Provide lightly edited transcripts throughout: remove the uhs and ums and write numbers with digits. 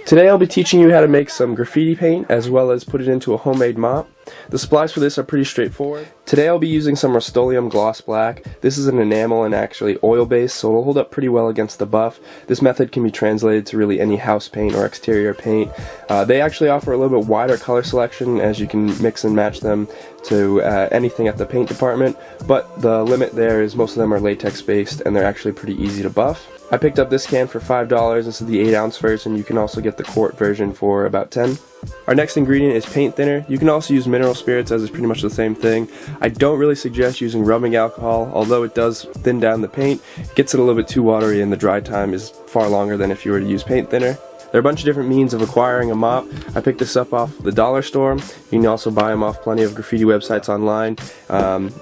Today I'll be teaching you how to make some graffiti paint as well as put it into a homemade mop. The supplies for this are pretty straightforward. Today I'll be using some Rust-Oleum Gloss Black. This is an enamel and actually oil based, so it'll hold up pretty well against the buff. This method can be translated to really any house paint or exterior paint. They actually offer a little bit wider color selection as you can mix and match them to anything at the paint department, but the limit there is most of them are latex based and they're actually pretty easy to buff. I picked up this can for $5. This is the 8-ounce version. You can also get the quart version for about $10. Our next ingredient is paint thinner. You can also use mineral spirits, as it's pretty much the same thing. I don't really suggest using rubbing alcohol, although it does thin down the paint. It gets it a little bit too watery and the dry time is far longer than if you were to use paint thinner. There are a bunch of different means of acquiring a mop. I picked this up off the dollar store. You can also buy them off plenty of graffiti websites online.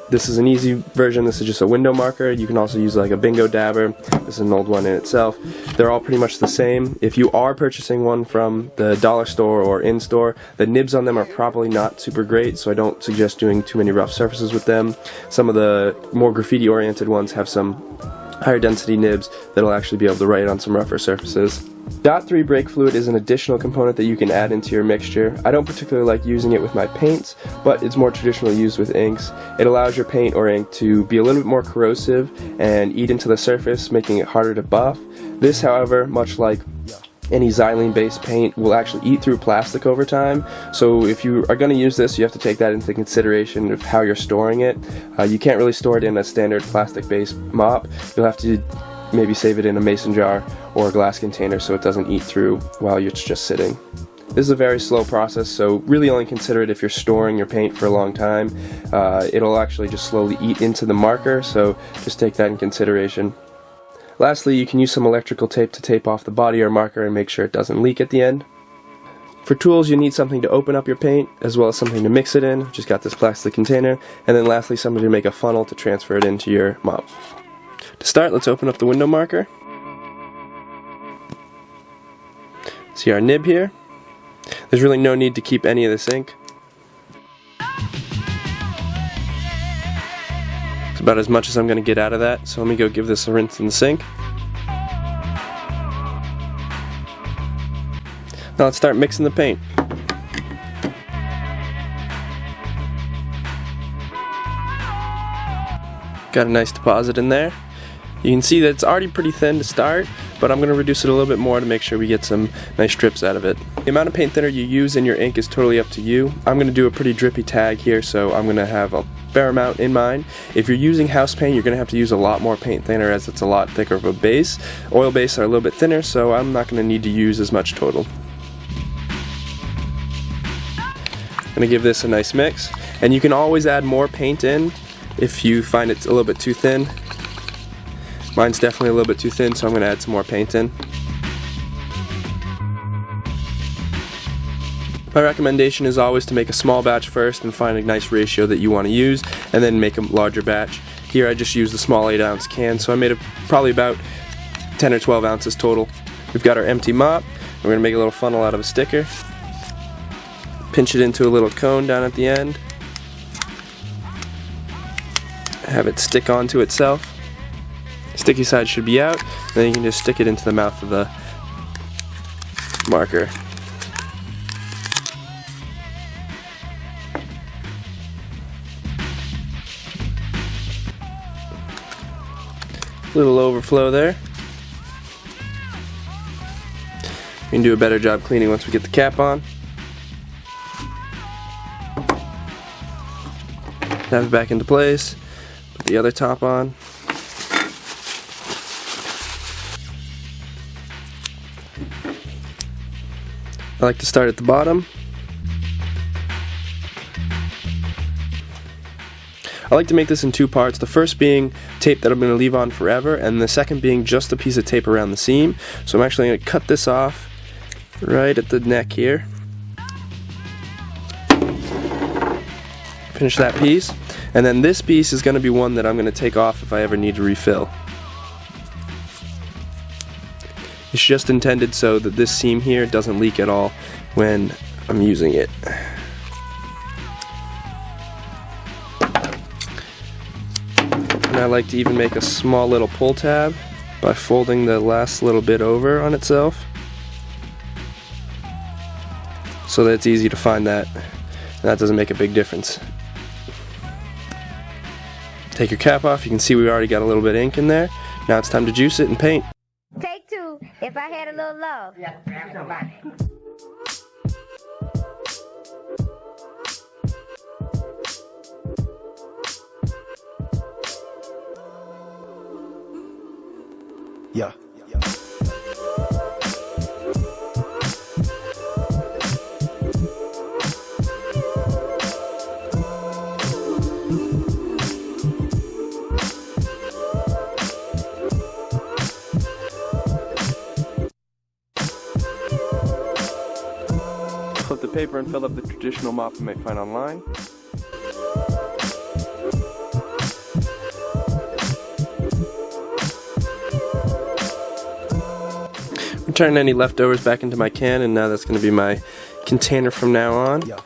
This is an easy version. This is just a window marker. You can also use like a bingo dabber. This is an old one in itself. They're all pretty much the same. If you are purchasing one from the dollar store or in-store, the nibs on them are probably not super great, so I don't suggest doing too many rough surfaces with them. Some of the more graffiti-oriented ones have some higher density nibs that'll actually be able to write on some rougher surfaces. .3 brake fluid is an additional component that you can add into your mixture. I don't particularly like using it with my paints, but it's more traditionally used with inks. It allows your paint or ink to be a little bit more corrosive and eat into the surface, making it harder to buff. This, however, much like any xylene based paint, will actually eat through plastic over time, so if you are going to use this, you have to take that into consideration of how you're storing it. You can't really store it in a standard plastic based mop. You'll have to maybe save it in a mason jar or a glass container so it doesn't eat through while you're just sitting. This is a very slow process, so really only consider it if you're storing your paint for a long time. It'll actually just slowly eat into the marker, so just take that in consideration. Lastly, you can use some electrical tape to tape off the body or marker and make sure it doesn't leak at the end. For tools, you need something to open up your paint, as well as something to mix it in. Just got this plastic container, and then lastly, something to make a funnel to transfer it into your mop. To start, let's open up the window marker. See our nib here? There's really no need to keep any of this ink. It's about as much as I'm going to get out of that, so let me go give this a rinse in the sink. Now let's start mixing the paint. Got a nice deposit in there. You can see that it's already pretty thin to start, but I'm going to reduce it a little bit more to make sure we get some nice strips out of it. The amount of paint thinner you use in your ink is totally up to you. I'm going to do a pretty drippy tag here, so I'm going to have a fair amount in mind. If you're using house paint, you're going to have to use a lot more paint thinner as it's a lot thicker of a base. Oil bases are a little bit thinner, so I'm not going to need to use as much total. I'm going to give this a nice mix, and you can always add more paint in if you find it's a little bit too thin. Mine's definitely a little bit too thin, so I'm going to add some more paint in. My recommendation is always to make a small batch first and find a nice ratio that you want to use, and then make a larger batch. Here I just used the small 8-ounce can, so I made probably about 10 or 12 ounces total. We've got our empty mop. We're going to make a little funnel out of a sticker. Pinch it into a little cone down at the end. Have it stick onto itself. Sticky side should be out, and then you can just stick it into the mouth of the marker. Little overflow there. We can do a better job cleaning once we get the cap on. Have it back into place. Put the other top on. I like to start at the bottom. I like to make this in two parts, the first being tape that I'm going to leave on forever, and the second being just a piece of tape around the seam. So I'm actually going to cut this off right at the neck here. Finish that piece, and then this piece is going to be one that I'm going to take off if I ever need to refill. It's just intended so that this seam here doesn't leak at all when I'm using it. And I like to even make a small little pull tab by folding the last little bit over on itself. so that it's easy to find that. That doesn't make a big difference. Take your cap off. You can see we already got a little bit of ink in there. Now it's time to juice it and paint. Take two, if I had a little love. Yeah. Flip the paper and fill up the traditional mop you might find online. Turn any leftovers back into my can, and now that's going to be my container from now on. Yeah.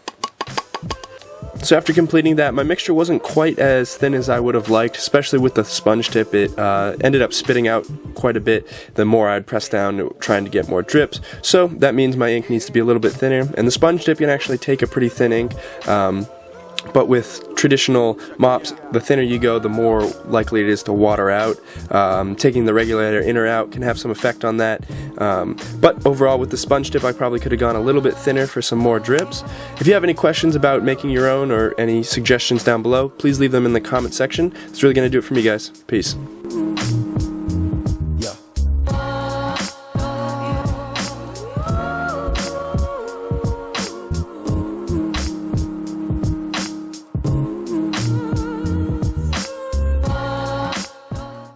So after completing that, my mixture wasn't quite as thin as I would have liked, especially with the sponge tip. It ended up spitting out quite a bit the more I'd press down trying to get more drips. So that means my ink needs to be a little bit thinner, and the sponge tip can actually take a pretty thin ink. But with traditional mops, the thinner you go, the more likely it is to water out. Taking the regulator in or out can have some effect on that. But overall, with the sponge tip, I probably could have gone a little bit thinner for some more drips. If you have any questions about making your own or any suggestions down below, please leave them in the comment section. It's really going to do it for me, guys. Peace.